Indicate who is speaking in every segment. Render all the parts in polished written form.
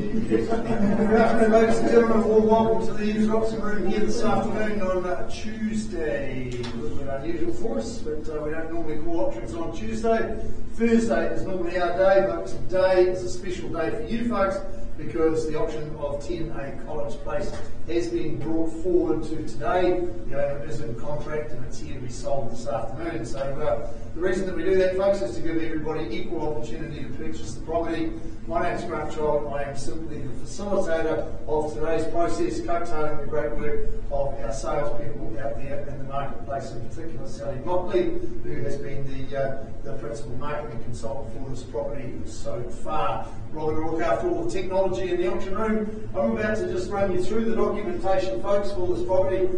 Speaker 1: Good afternoon, ladies and gentlemen. Well, welcome to the EVES Auction Room here this afternoon on Tuesday. A little bit unusual for us, but we don't normally call auctions on Tuesday. Thursday is normally our day, but today is a special day for you folks because the auction of 10A College Place has been brought forward to today. The owner is in contract and it's here to be sold this afternoon. So the reason that we do that, folks, is to give everybody equal opportunity to purchase the property. My name's Grant Child and I am simply the facilitator of today's process, coattailing the great work of our salespeople out there in the marketplace, in particular Sally Blockley, who has been the principal marketing consultant for this property so far. Robin will look after all the technology in the auction room. I'm about to just run you through the documentation, folks, for this property,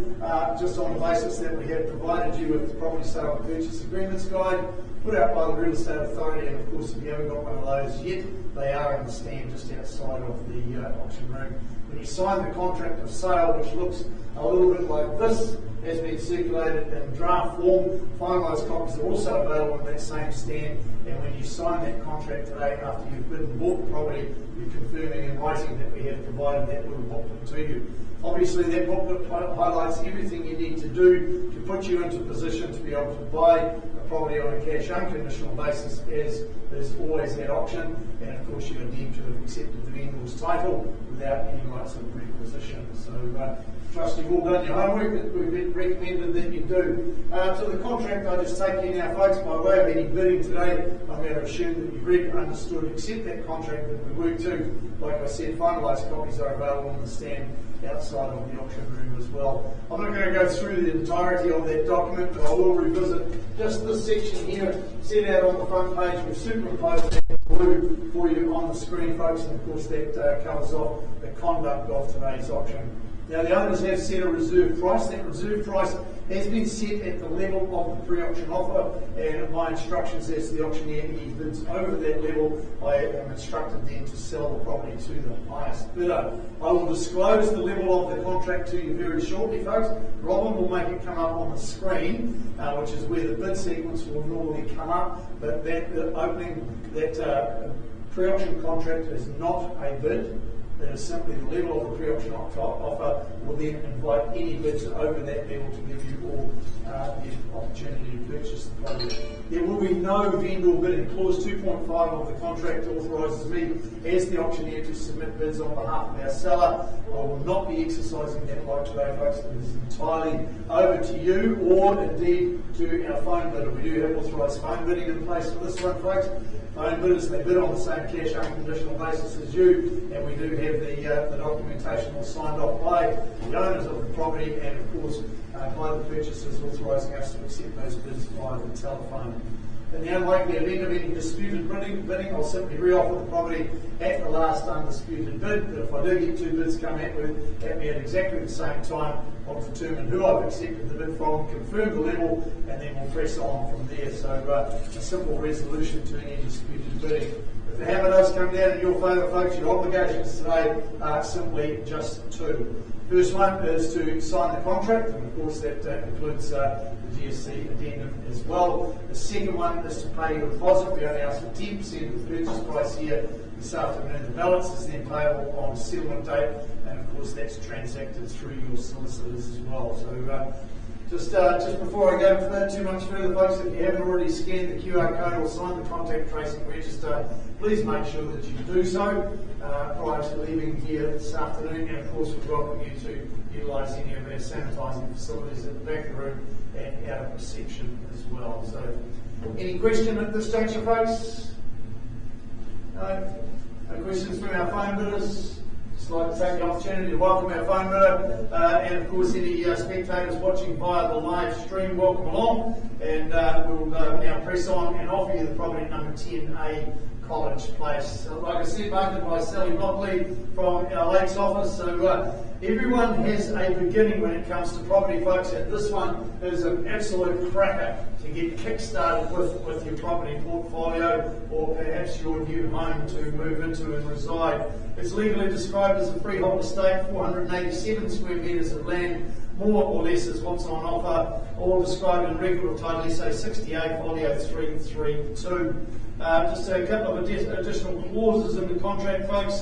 Speaker 1: just on the basis that we have provided you with the property sale and purchase agreements guide put out by the Real Estate Authority, and of course if you haven't got one of those yet, they are in the stand just outside of the auction room. When you sign the contract of sale, which looks a little bit like this, has been circulated in draft form. Finalised copies are also available in that same stand, and when you sign that contract today after you've bid and bought the property, you're confirming in writing that we have provided that little booklet to you. Obviously that booklet highlights everything you need to do to put you into a position to be able to buy a property on a cash unconditional basis, as is always at auction, and of course you are deemed to have accepted the vendor's title without any rights of requisition. So trust you've all done your homework, that we've recommended that you do. So the contract I just take you now, folks, by way of any bidding today, I'm going to assume that you've read, understood, accept that contract that we work to. Like I said, finalised copies are available on the stand outside of the auction room as well. I'm not going to go through the entirety of that document, but I will revisit just this section here, set out on the front page. We've superimposed that blue for you on the screen, folks, and of course that covers off the conduct of today's auction. Now, the owners have set a reserve price. That reserve price has been set at the level of the pre-auction offer, and my instructions as the auctioneer, he bids over that level, I am instructed then to sell the property to the highest bidder. I will disclose the level of the contract to you very shortly, folks. Robin will make it come up on the screen, which is where the bid sequence will normally come up, but that pre-auction contract is not a bid. That is simply the level of the pre-auction offer. Will then invite any bids over that level to give you all the opportunity to purchase the property. There will be no vendor bidding. Clause 2.5 of the contract authorises me as the auctioneer to submit bids on behalf of our seller. I will not be exercising that right today, folks. It is entirely over to you, or indeed to our phone bidder. We do have authorised phone bidding in place for this one, folks. Phone bidders, they bid on the same cash unconditional basis as you, and we do have the documentation all signed off by the owners of the property, and of course by the purchasers authorising us to accept those bids via the telephone. In the unlikely event of any disputed bidding, I'll simply re-offer the property at the last undisputed bid, but if I do get two bids come at me at exactly the same time, I'll determine who I've accepted the bid from, confirm the level, and then we'll press on from there. So a simple resolution to any disputed bidding. If the hammer does come down in your favour, folks, your obligations today are simply just two. First one is to sign the contract, and of course that includes the GSC addendum as well. The second one is to pay your deposit. We only ask for 10% of the purchase price here this afternoon. The balance is then payable on settlement date, and of course that's transacted through your solicitors as well. So just before I go too much further, folks, if you haven't already scanned the QR code or signed the contact tracing register, please make sure that you do so prior to leaving here this afternoon. And of course, we welcome you to utilise any of our sanitising facilities at the back of the room and out of reception as well. So, any question at this juncture, folks? No? No questions from our phone bidders? Just like to take the opportunity to welcome our phone bidder, and of course any spectators watching via the live stream, welcome along, and we'll now press on and offer you the property number 10A College Place. Like I said, marketed by Sally Blockley from our Lakes office. So everyone has a beginning when it comes to property, folks, and this one is an absolute cracker to get kick-started with your property portfolio, or perhaps your new home to move into and reside. It's legally described as a freehold estate, 487 square metres of land, more or less is what's on offer, all described in record or title essay 68 folio 332. Just a couple of additional clauses in the contract, folks.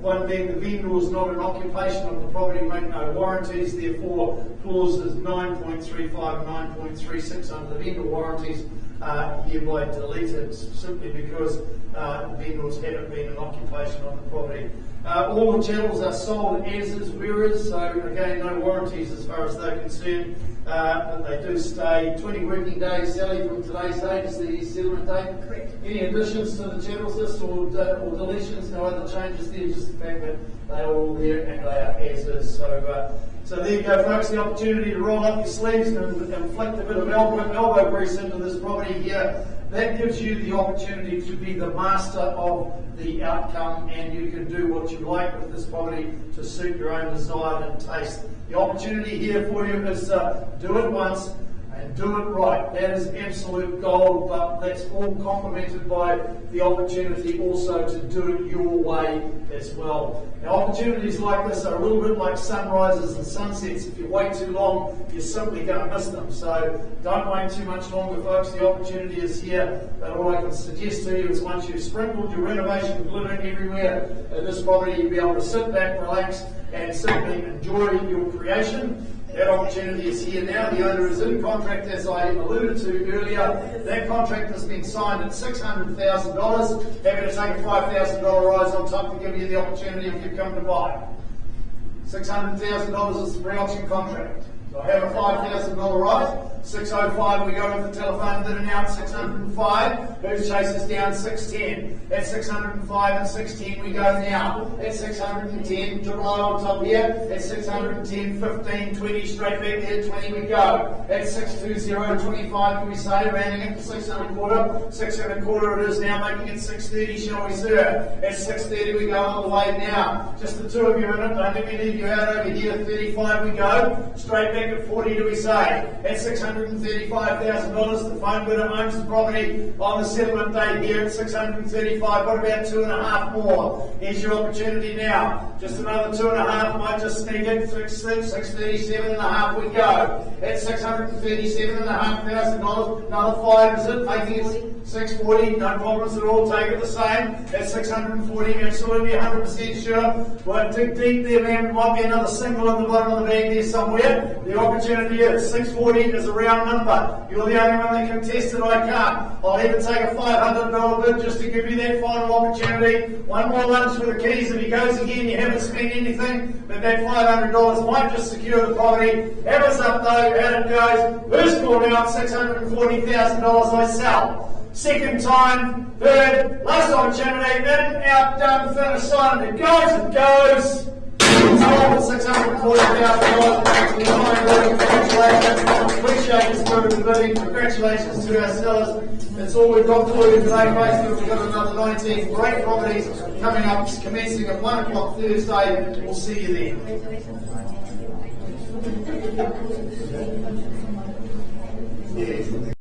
Speaker 1: One being the vendor is not an occupation of the property, make no warranties. Therefore, clauses 9.35 and 9.36 under the vendor warranties are hereby deleted, simply because vendors haven't been an occupation of the property. All the channels are sold as is, where is, so again, no warranties as far as they're concerned. But they do stay 20 working days, Sally, from today's date is the settlement date.
Speaker 2: Correct.
Speaker 1: Any additions to the channels list or deletions, no other changes there, just the fact that they are all there and they are as is. So there you go, folks, the opportunity to roll up your sleeves and inflict a bit of elbow grease into this property here. That gives you the opportunity to be the master of the outcome, and you can do what you like with this property to suit your own desire and taste. The opportunity here for you is to do it once and do it right. That is absolute gold, but that's all complemented by the opportunity also to do it your way as well. Now, opportunities like this are a little bit like sunrises and sunsets. If you wait too long, you're simply going to miss them. So don't wait too much longer, folks. The opportunity is here. But all I can suggest to you is once you've sprinkled your renovation glitter everywhere in this property, you'll be able to sit back, relax, and simply enjoy your creation. That opportunity is here now. The owner is in contract, as I alluded to earlier. That contract has been signed at $600,000. Happy to take a $5,000 rise on top to give you the opportunity if you come to buy. $600,000 is the pre-auction contract. So I have a $5,000 rise. 605 we go with the telephone bid and out 605. Who's chases down 610. At 605 and 610 we go now. At 610, triple O on top here. At 610, 15, 20, straight back there, 20 we go. At 620, 25 can we say, rounding it to 625. 625 it is now, making it 630, shall we sir? At 630 we go all the way now. Just the two of you in it, don't let me leave you out over here. 35 we go. Straight back at 40 do we say. At $635,000, the phone bidder owns the property on the settlement date here at 635. What about 2.5 more? Here's your opportunity now. Just another 2.5 might just sneak in. 637.5 we go. At $637,500, another 5 is it? Making it 640, no problems at all. Take it the same. At 640, absolutely 100% sure. Well, dig deep there, man. Might be another single in the bottom of the bag there somewhere. The opportunity is 640 is a round number. You're the only one that can test it. I can't. I'll even take a $500 bid just to give you that final opportunity. One more lunch for the keys. If he goes again, you haven't spent anything, but that $500 might just secure the property. Have us up though. Out it goes. First call out, $640,000 I sell. Second time, third, last opportunity, in, out, done, finished, signed, it goes, it goes. It's all $640,000. Congratulations. Appreciate the spirit of the bidding. Congratulations to our sellers. That's all we've got for you today, folks. We've got another 19 great properties coming up, commencing at 1 o'clock Thursday. We'll see you then.